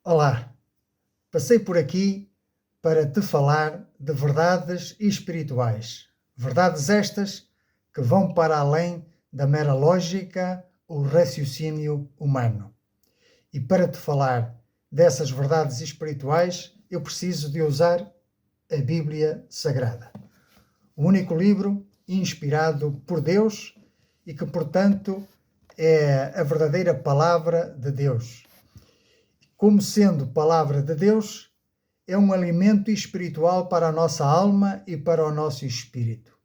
Olá, passei por aqui para te falar de verdades espirituais. Verdades estas que vão para além da mera lógica ou raciocínio humano. E para te falar dessas verdades espirituais, eu preciso de usar a Bíblia Sagrada. O único livro inspirado por Deus e que, portanto, é a verdadeira palavra de Deus. Como sendo palavra de Deus, é um alimento espiritual para a nossa alma e para o nosso espírito.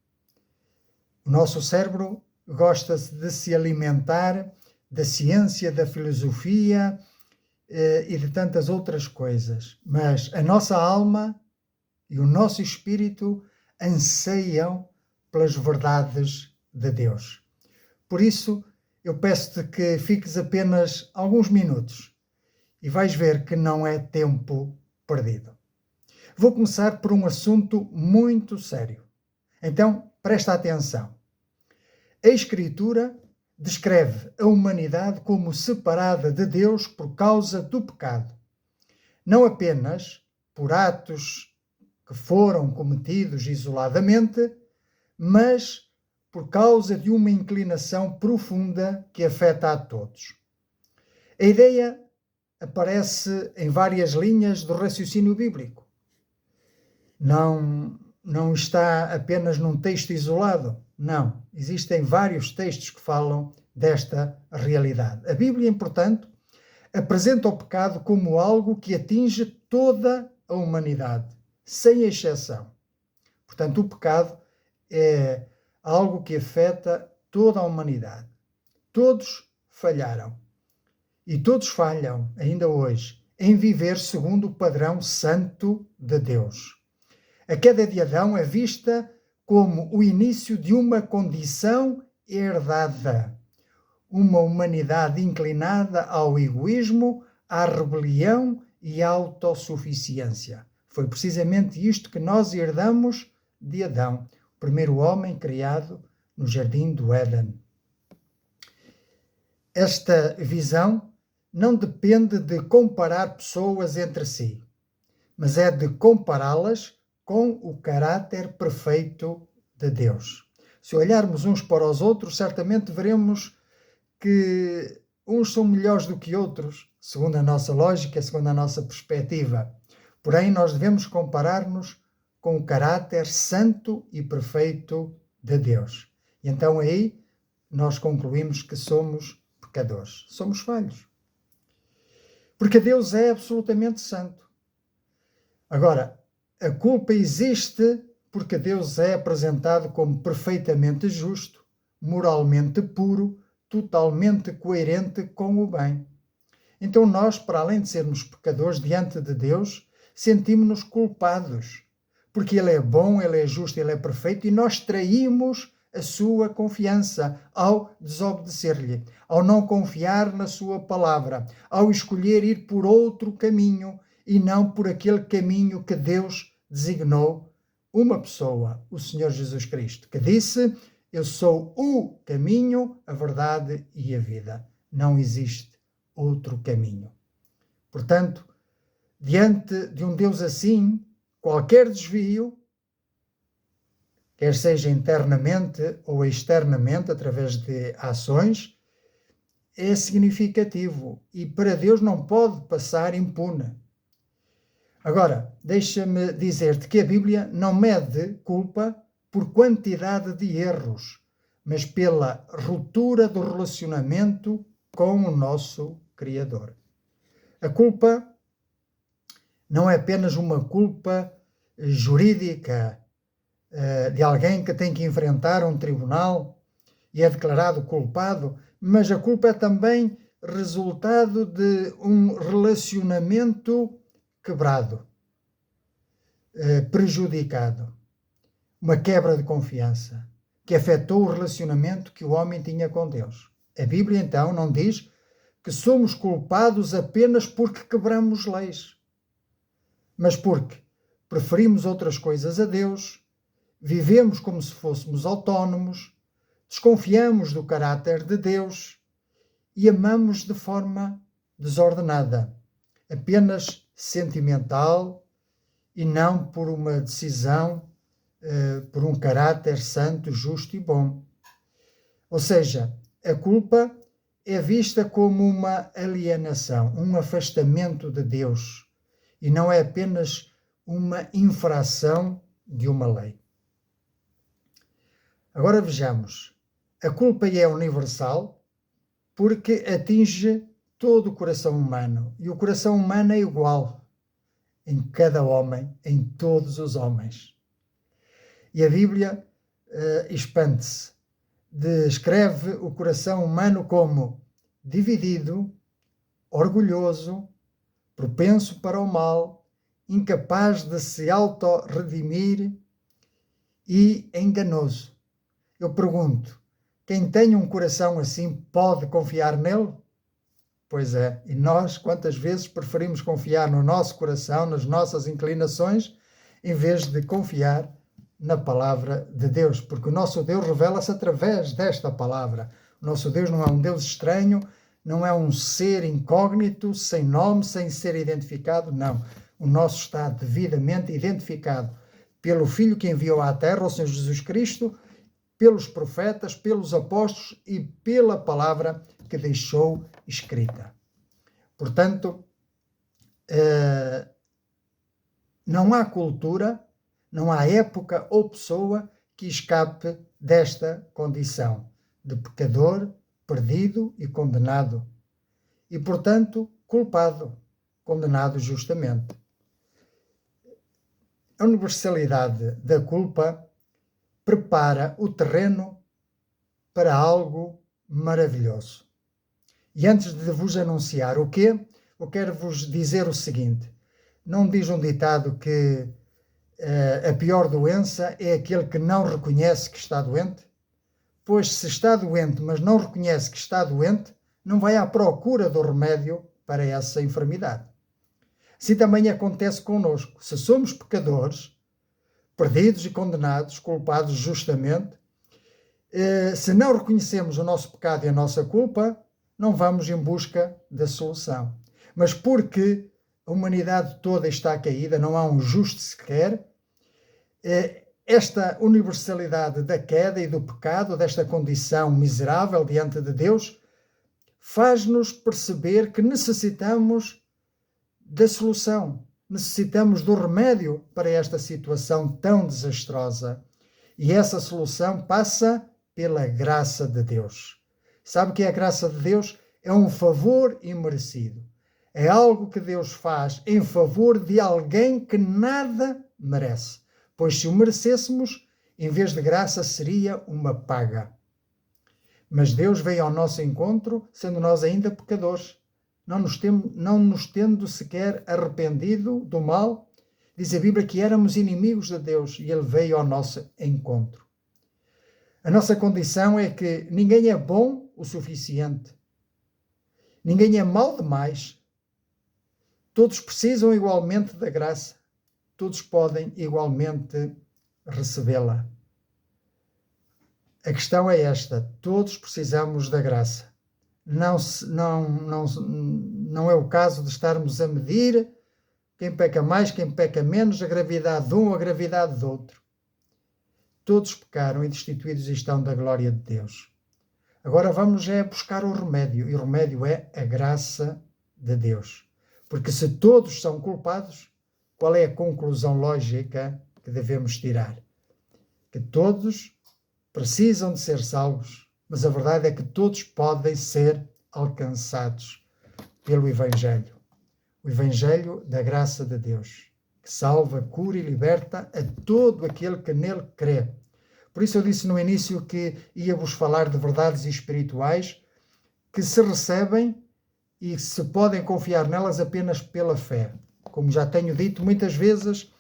O nosso cérebro gosta de se alimentar da ciência, da filosofia e de tantas outras coisas, mas a nossa alma e o nosso espírito anseiam pelas verdades de Deus. Por isso, eu peço-te que fiques apenas alguns minutos e vais ver que não é tempo perdido. Vou começar por um assunto muito sério. Então, presta atenção. A Escritura descreve a humanidade como separada de Deus por causa do pecado. Não apenas por atos que foram cometidos isoladamente, mas por causa de uma inclinação profunda que afeta a todos. A ideia aparece em várias linhas do raciocínio bíblico. Não está apenas num texto isolado. Não. Existem vários textos que falam desta realidade. A Bíblia, portanto, apresenta o pecado como algo que atinge toda a humanidade, sem exceção. Portanto, o pecado é algo que afeta toda a humanidade. Todos falharam. E todos falham, ainda hoje, em viver segundo o padrão santo de Deus. A queda de Adão é vista como o início de uma condição herdada. Uma humanidade inclinada ao egoísmo, à rebelião e à autossuficiência. Foi precisamente isto que nós herdamos de Adão, o primeiro homem criado no Jardim do Éden. Esta visão não depende de comparar pessoas entre si, mas é de compará-las com o caráter perfeito de Deus. Se olharmos uns para os outros, certamente veremos que uns são melhores do que outros, segundo a nossa lógica, segundo a nossa perspectiva. Porém, nós devemos comparar-nos com o caráter santo e perfeito de Deus. E então aí nós concluímos que somos pecadores, somos falhos. Porque Deus é absolutamente santo. Agora, a culpa existe porque Deus é apresentado como perfeitamente justo, moralmente puro, totalmente coerente com o bem. Então nós, para além de sermos pecadores diante de Deus, sentimos-nos culpados, porque Ele é bom, Ele é justo, Ele é perfeito e nós traímos a sua confiança ao desobedecer-lhe, ao não confiar na sua palavra, ao escolher ir por outro caminho e não por aquele caminho que Deus designou uma pessoa, o Senhor Jesus Cristo, que disse: eu sou o caminho, a verdade e a vida. Não existe outro caminho. Portanto, diante de um Deus assim, qualquer desvio, quer seja internamente ou externamente, através de ações, é significativo e para Deus não pode passar impune. Agora, deixa-me dizer-te que a Bíblia não mede culpa por quantidade de erros, mas pela ruptura do relacionamento com o nosso Criador. A culpa não é apenas uma culpa jurídica de alguém que tem que enfrentar um tribunal e é declarado culpado, mas a culpa é também resultado de um relacionamento quebrado, prejudicado, uma quebra de confiança que afetou o relacionamento que o homem tinha com Deus. A Bíblia então não diz que somos culpados apenas porque quebramos leis, mas porque preferimos outras coisas a Deus, vivemos como se fôssemos autónomos, desconfiamos do caráter de Deus e amamos de forma desordenada. apenas sentimental e não por uma decisão, por um caráter santo, justo e bom. Ou seja, a culpa é vista como uma alienação, um afastamento de Deus, e não é apenas uma infração de uma lei. Agora vejamos, a culpa é universal porque atinge todo o coração humano, e o coração humano é igual em cada homem, em todos os homens. E a Bíblia expande-se, descreve o coração humano como dividido, orgulhoso, propenso para o mal, incapaz de se auto-redimir e enganoso. Eu pergunto, quem tem um coração assim pode confiar nele? Pois é, e nós quantas vezes preferimos confiar no nosso coração, nas nossas inclinações, em vez de confiar na palavra de Deus, porque o nosso Deus revela-se através desta palavra. O nosso Deus não é um Deus estranho, não é um ser incógnito, sem nome, sem ser identificado, não. O nosso está devidamente identificado pelo Filho que enviou à Terra, o Senhor Jesus Cristo, pelos profetas, pelos apóstolos e pela palavra que deixou escrita. Portanto, não há cultura, não há época ou pessoa que escape desta condição de pecador, perdido e condenado. E, portanto, culpado, condenado justamente. A universalidade da culpa prepara o terreno para algo maravilhoso. E antes de vos anunciar o quê, eu quero vos dizer o seguinte: não diz um ditado que a pior doença é aquele que não reconhece que está doente? Pois se está doente, mas não reconhece que está doente, não vai à procura do remédio para essa enfermidade. Assim também acontece connosco. Se somos pecadores, perdidos e condenados, culpados justamente, se não reconhecemos o nosso pecado e a nossa culpa, não vamos em busca da solução. Mas porque a humanidade toda está caída, não há um justo sequer, esta universalidade da queda e do pecado, desta condição miserável diante de Deus, faz-nos perceber que necessitamos da solução, necessitamos do remédio para esta situação tão desastrosa. E essa solução passa pela graça de Deus. Sabe o que é a graça de Deus? É um favor imerecido. É algo que Deus faz em favor de alguém que nada merece. Pois se o merecêssemos, em vez de graça, seria uma paga. Mas Deus veio ao nosso encontro, sendo nós ainda pecadores, não nos tendo sequer arrependido do mal. Diz a Bíblia que éramos inimigos de Deus e Ele veio ao nosso encontro. A nossa condição é que ninguém é bom o suficiente. Ninguém é mau demais. Todos precisam igualmente da graça. Todos podem igualmente recebê-la. A questão é esta: todos precisamos da graça. Não é o caso de estarmos a medir quem peca mais, quem peca menos, a gravidade de um, a gravidade do outro. Todos pecaram e destituídos estão da glória de Deus. Agora vamos buscar o remédio, e o remédio é a graça de Deus. Porque se todos são culpados, qual é a conclusão lógica que devemos tirar? Que todos precisam de ser salvos, mas a verdade é que todos podem ser alcançados pelo Evangelho. O Evangelho da graça de Deus, que salva, cura e liberta a todo aquele que nele crê. Por isso eu disse no início que ia-vos falar de verdades espirituais que se recebem e se podem confiar nelas apenas pela fé. Como já tenho dito, muitas vezes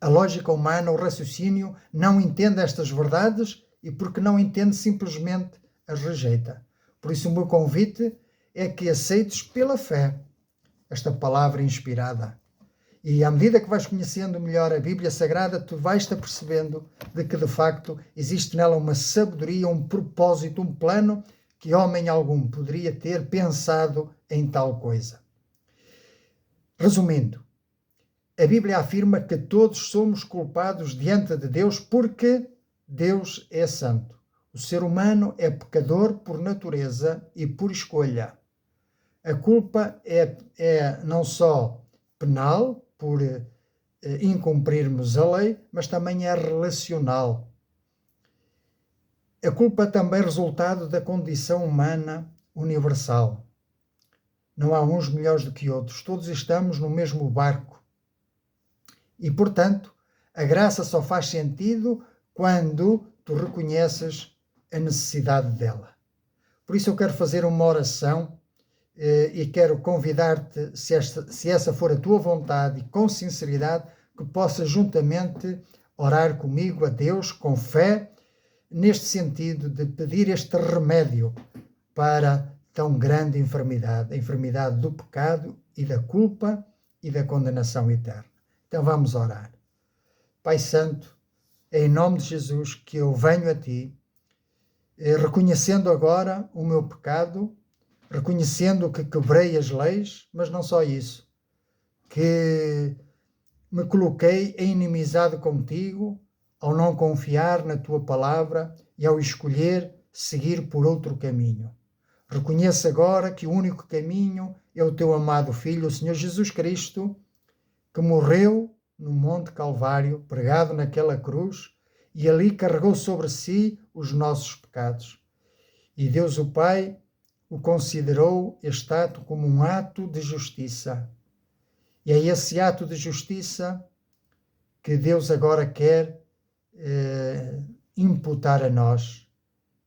a lógica humana, o raciocínio, não entende estas verdades e porque não entende simplesmente as rejeita. Por isso o meu convite é que aceites pela fé esta palavra inspirada. E à medida que vais conhecendo melhor a Bíblia Sagrada, tu vais-te apercebendo de que de facto existe nela uma sabedoria, um propósito, um plano que homem algum poderia ter pensado em tal coisa. Resumindo, a Bíblia afirma que todos somos culpados diante de Deus porque Deus é santo. O ser humano é pecador por natureza e por escolha. A culpa é não só penal, por incumprirmos a lei, mas também é relacional. A culpa também é resultado da condição humana universal. Não há uns melhores do que outros, todos estamos no mesmo barco. E, portanto, a graça só faz sentido quando tu reconheces a necessidade dela. Por isso eu quero fazer uma oração e quero convidar-te, se essa for a tua vontade e com sinceridade, que possas juntamente orar comigo a Deus com fé, neste sentido de pedir este remédio para tão grande enfermidade, a enfermidade do pecado e da culpa e da condenação eterna. Então vamos orar. Pai Santo, é em nome de Jesus que eu venho a Ti, reconhecendo agora o meu pecado, reconhecendo que quebrei as leis, mas não só isso, que me coloquei em inimizade contigo ao não confiar na Tua palavra e ao escolher seguir por outro caminho. Reconheço agora que o único caminho é o Teu amado Filho, o Senhor Jesus Cristo, que morreu no Monte Calvário, pregado naquela cruz, e ali carregou sobre si os nossos pecados. E Deus o Pai o considerou este ato como um ato de justiça. E é esse ato de justiça que Deus agora quer imputar a nós.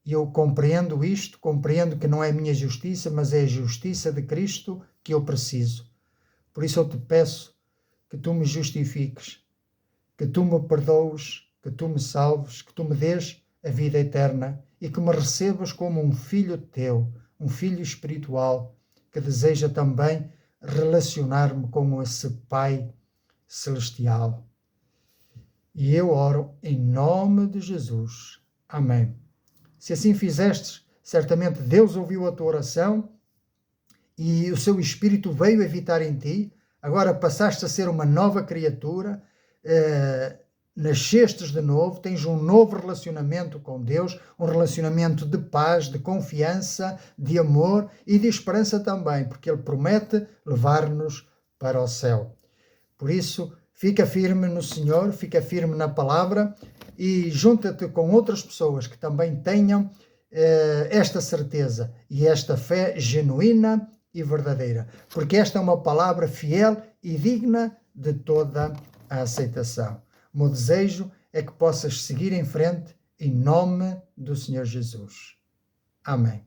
E eu compreendo isto, compreendo que não é a minha justiça, mas é a justiça de Cristo que eu preciso. Por isso eu te peço que tu me justifiques, que tu me perdoes, que tu me salves, que tu me dês a vida eterna e que me recebas como um filho teu, um filho espiritual, que deseja também relacionar-me com esse Pai celestial. E eu oro em nome de Jesus. Amém. Se assim fizestes, certamente Deus ouviu a tua oração e o seu Espírito veio habitar em ti. Agora passaste a ser uma nova criatura, nascestes de novo, tens um novo relacionamento com Deus, um relacionamento de paz, de confiança, de amor e de esperança também, porque Ele promete levar-nos para o céu. Por isso, fica firme no Senhor, fica firme na palavra e junta-te com outras pessoas que também tenham esta certeza e esta fé genuína e verdadeira, porque esta é uma palavra fiel e digna de toda a aceitação. O meu desejo é que possas seguir em frente em nome do Senhor Jesus. Amém.